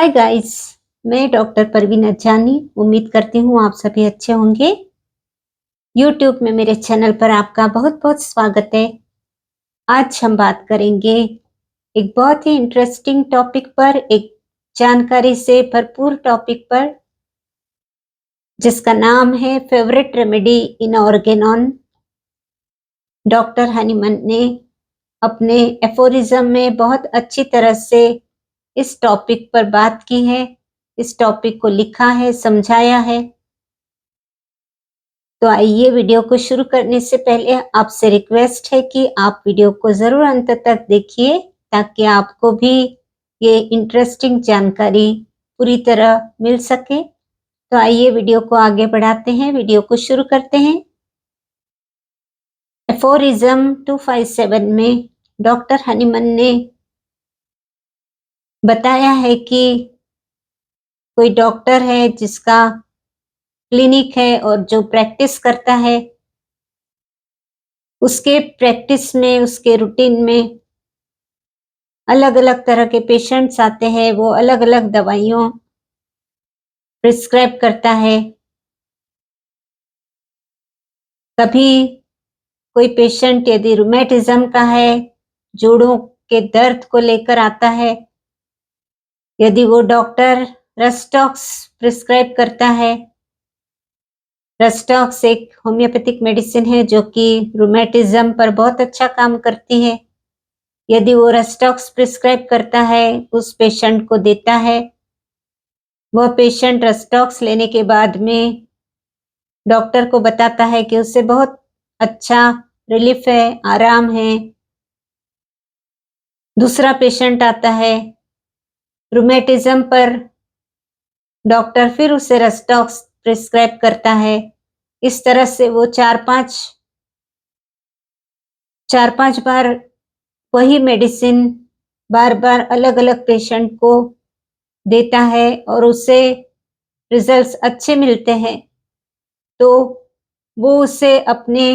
Hi guys. मैं doctor Parveen अज्जानी उम्मीद करती हूँ आप सभी अच्छे होंगे। यूट्यूब में मेरे चैनल पर आपका बहुत बहुत स्वागत है। आज हम बात करेंगे एक बहुत ही इंटरेस्टिंग टॉपिक पर, एक जानकारी से भरपूर टॉपिक पर, जिसका नाम है फेवरेट रेमेडी इन ऑर्गेनॉन। डॉक्टर हनीमन ने अपने एफोरिज्म में बहुत अच्छी तरह से इस टॉपिक पर बात की है, इस टॉपिक को लिखा है, समझाया है। तो आइए, वीडियो को शुरू करने से पहले आपसे रिक्वेस्ट है कि आप वीडियो को जरूर अंत तक देखिए, ताकि आपको भी ये इंटरेस्टिंग जानकारी पूरी तरह मिल सके। तो आइए वीडियो को आगे बढ़ाते हैं, वीडियो को शुरू करते हैं। एफोरिज्म 257 में डॉक्टर हनीमन ने बताया है कि कोई डॉक्टर है जिसका क्लिनिक है और जो प्रैक्टिस करता है, उसके प्रैक्टिस में, उसके रूटीन में अलग अलग तरह के पेशेंट्स आते हैं। वो अलग अलग दवाइयों प्रिस्क्राइब करता है। कभी कोई पेशेंट यदि रूमेटिज्म का है, जोड़ों के दर्द को लेकर आता है, यदि वो डॉक्टर रस्टॉक्स प्रिस्क्राइब करता है। रस्टॉक्स एक होम्योपैथिक मेडिसिन है जो कि रूमेटिज्म पर बहुत अच्छा काम करती है। यदि वो रस्टॉक्स प्रिस्क्राइब करता है, उस पेशेंट को देता है, वह पेशेंट रस्टॉक्स लेने के बाद में डॉक्टर को बताता है कि उससे बहुत अच्छा रिलीफ है, आराम है। दूसरा पेशेंट आता है रूमेटिज्म पर, डॉक्टर फिर उसे रस्टॉक्स प्रिस्क्राइब करता है। इस तरह से वो चार पांच बार वही मेडिसिन बार बार अलग अलग पेशेंट को देता है और उसे रिजल्ट्स अच्छे मिलते हैं। तो वो उसे अपने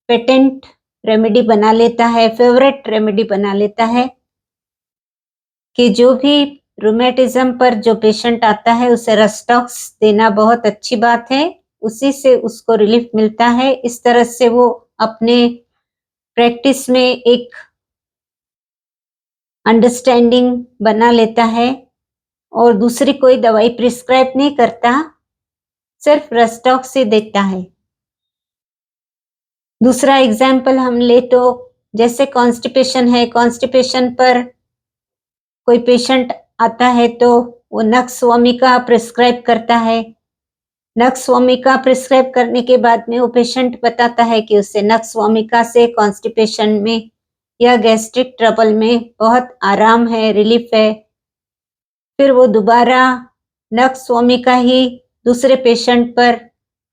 पेटेंट रेमेडी बना लेता है, फेवरेट रेमेडी बना लेता है कि जो भी रूमेटिज्म पर जो पेशेंट आता है उसे रस्टॉक्स देना बहुत अच्छी बात है, उसी से उसको रिलीफ मिलता है। इस तरह से वो अपने प्रैक्टिस में एक अंडरस्टैंडिंग बना लेता है और दूसरी कोई दवाई प्रिस्क्राइब नहीं करता, सिर्फ रस्टॉक्स ही देता है। दूसरा एग्जाम्पल हम ले तो जैसे कॉन्स्टिपेशन है, कॉन्स्टिपेशन पर कोई पेशेंट आता है तो वो नक्स वोमिका प्रिस्क्राइब करता है। नक्स वोमिका प्रिस्क्राइब करने के बाद में वो पेशेंट बताता है कि उससे नक्स वोमिका से कॉन्स्टिपेशन में या गैस्ट्रिक ट्रबल में बहुत आराम है, रिलीफ है। फिर वो दोबारा नक्स वोमिका ही दूसरे पेशेंट पर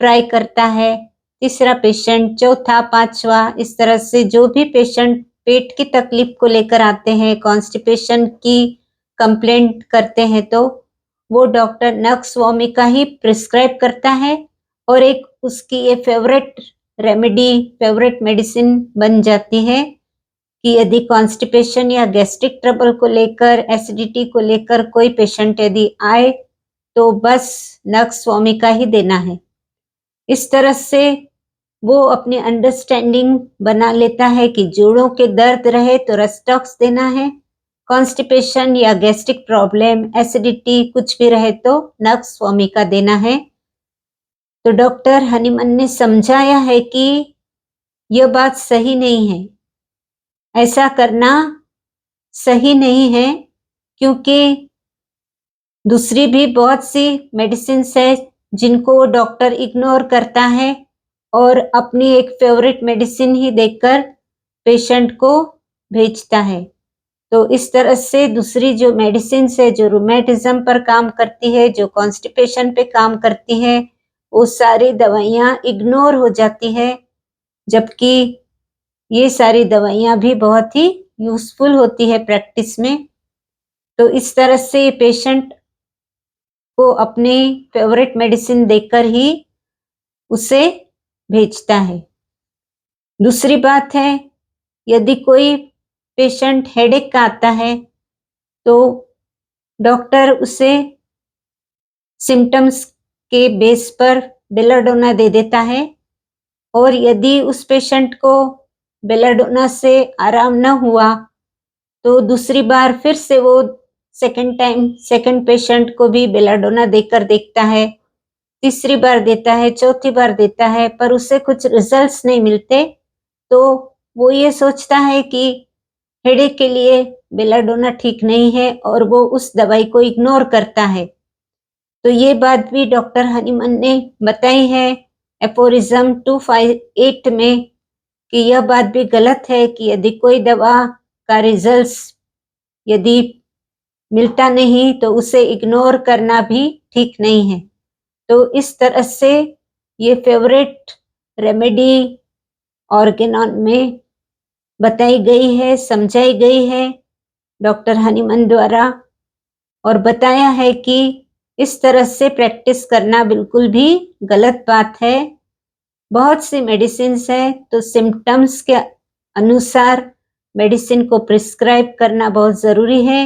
ट्राई करता है, तीसरा पेशेंट, चौथा, पांचवा, इस तरह से जो भी पेशेंट पेट की तकलीफ को लेकर आते हैं, कॉन्स्टिपेशन की कंप्लेंट करते हैं, तो वो डॉक्टर नक्स वोमिका ही प्रिस्क्राइब करता है और एक उसकी ये फेवरेट रेमेडी, फेवरेट मेडिसिन बन जाती है कि यदि कॉन्स्टिपेशन या गैस्ट्रिक ट्रबल को लेकर, एसिडिटी को लेकर कोई पेशेंट यदि आए तो बस नक्स वोमिका ही देना है। इस तरह से वो अपनी अंडरस्टैंडिंग बना लेता है कि जोड़ों के दर्द रहे तो रस्टॉक्स देना है, कॉन्स्टिपेशन या गैस्ट्रिक प्रॉब्लम, एसिडिटी कुछ भी रहे तो नक्स वोमिका देना है। तो डॉक्टर हनीमन ने समझाया है कि यह बात सही नहीं है, ऐसा करना सही नहीं है, क्योंकि दूसरी भी बहुत सी मेडिसिन है जिनको डॉक्टर इग्नोर करता है और अपनी एक फेवरेट मेडिसिन ही देकर पेशेंट को भेजता है। तो इस तरह से दूसरी जो मेडिसिन है, जो रूमेटिज्म पर काम करती है, जो कॉन्स्टिपेशन पे काम करती है, वो सारी दवाइयाँ इग्नोर हो जाती है, जबकि ये सारी दवाइयाँ भी बहुत ही यूजफुल होती है प्रैक्टिस में। तो इस तरह से पेशेंट को अपनी फेवरेट मेडिसिन देकर ही उसे भेजता है। दूसरी बात है, यदि कोई पेशेंट हेडेक का आता है तो डॉक्टर उसे सिम्टम्स के बेस पर बेलाडोना दे देता है, और यदि उस पेशेंट को बेलाडोना से आराम न हुआ तो दूसरी बार फिर से वो सेकंड पेशेंट को भी बेलाडोना देकर देखता है, तीसरी बार देता है, चौथी बार देता है, पर उससे कुछ रिजल्ट्स नहीं मिलते, तो वो ये सोचता है कि हेडेक के लिए बेलाडोना ठीक नहीं है और वो उस दवाई को इग्नोर करता है। तो ये बात भी डॉक्टर हनीमन ने बताई है एफोरिज्म 258 में, कि यह बात भी गलत है कि यदि कोई दवा का रिजल्ट्स यदि मिलता नहीं तो उसे इग्नोर करना भी ठीक नहीं है। तो इस तरह से ये फेवरेट रेमेडी ऑर्गेनॉन में बताई गई है, समझाई गई है डॉक्टर हनीमन द्वारा, और बताया है कि इस तरह से प्रैक्टिस करना बिल्कुल भी गलत बात है। बहुत सी मेडिसिन्स है, तो सिम्टम्स के अनुसार मेडिसिन को प्रिस्क्राइब करना बहुत ज़रूरी है।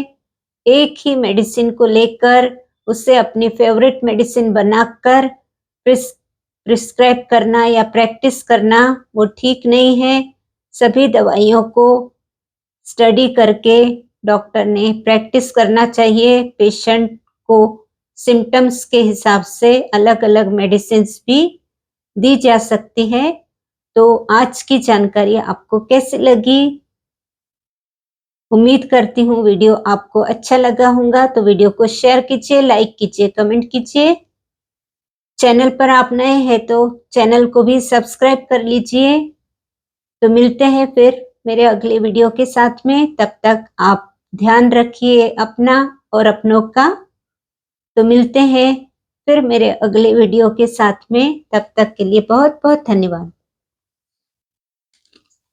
एक ही मेडिसिन को लेकर उसे अपनी फेवरेट मेडिसिन बनाकर प्रिस्क्राइब करना या प्रैक्टिस करना वो ठीक नहीं है। सभी दवाइयों को स्टडी करके डॉक्टर ने प्रैक्टिस करना चाहिए। पेशेंट को सिम्टम्स के हिसाब से अलग अलग मेडिसिन्स भी दी जा सकती है। तो आज की जानकारी आपको कैसी लगी? उम्मीद करती हूँ वीडियो आपको अच्छा लगा होगा, तो वीडियो को शेयर कीजिए, लाइक कीजिए, कमेंट कीजिए। चैनल पर आप नए हैं तो चैनल को भी सब्सक्राइब कर लीजिए। तो मिलते हैं फिर मेरे अगले वीडियो के साथ में, तब तक आप ध्यान रखिए अपना और अपनों का। तो मिलते हैं फिर मेरे अगले वीडियो के साथ में, तब तक के लिए बहुत बहुत धन्यवाद।